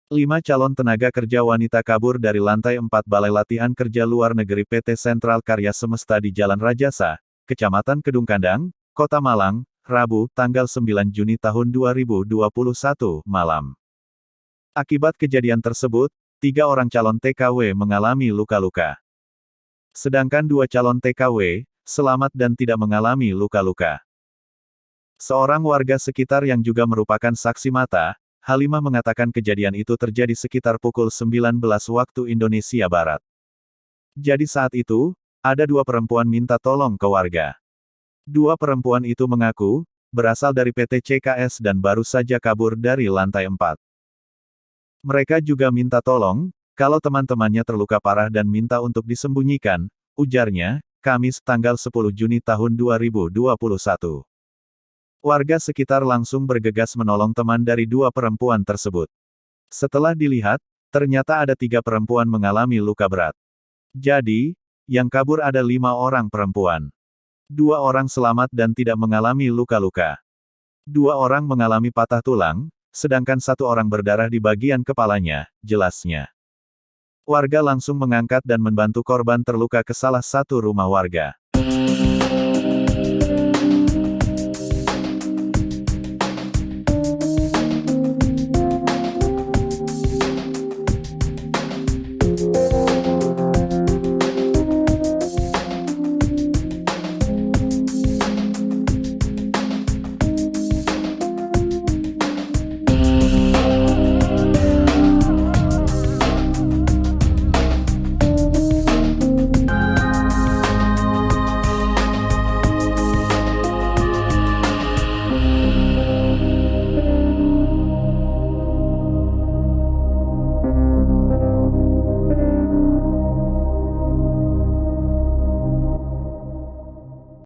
5 calon tenaga kerja wanita kabur dari lantai 4 Balai Latihan Kerja Luar Negeri PT Sentral Karya Semesta di Jalan Rajasa, Kecamatan Kedung Kandang, Kota Malang, Rabu, tanggal 9 Juni tahun 2021, malam. Akibat kejadian tersebut, 3 orang calon TKW mengalami luka-luka. Sedangkan 2 calon TKW, selamat dan tidak mengalami luka-luka. Seorang warga sekitar yang juga merupakan saksi mata, Halimah mengatakan kejadian itu terjadi sekitar pukul 19 waktu Indonesia Barat. Jadi saat itu, ada 2 perempuan minta tolong ke warga. 2 perempuan itu mengaku, berasal dari PT CKS dan baru saja kabur dari lantai 4. Mereka juga minta tolong, kalau teman-temannya terluka parah dan minta untuk disembunyikan, ujarnya, Kamis tanggal 10 Juni tahun 2021. Warga sekitar langsung bergegas menolong teman dari 2 perempuan tersebut. Setelah dilihat, ternyata ada 3 perempuan mengalami luka berat. Jadi, yang kabur ada 5 orang perempuan. 2 orang selamat dan tidak mengalami luka-luka. 2 orang mengalami patah tulang, sedangkan 1 orang berdarah di bagian kepalanya, jelasnya. Warga langsung mengangkat dan membantu korban terluka ke salah satu rumah warga.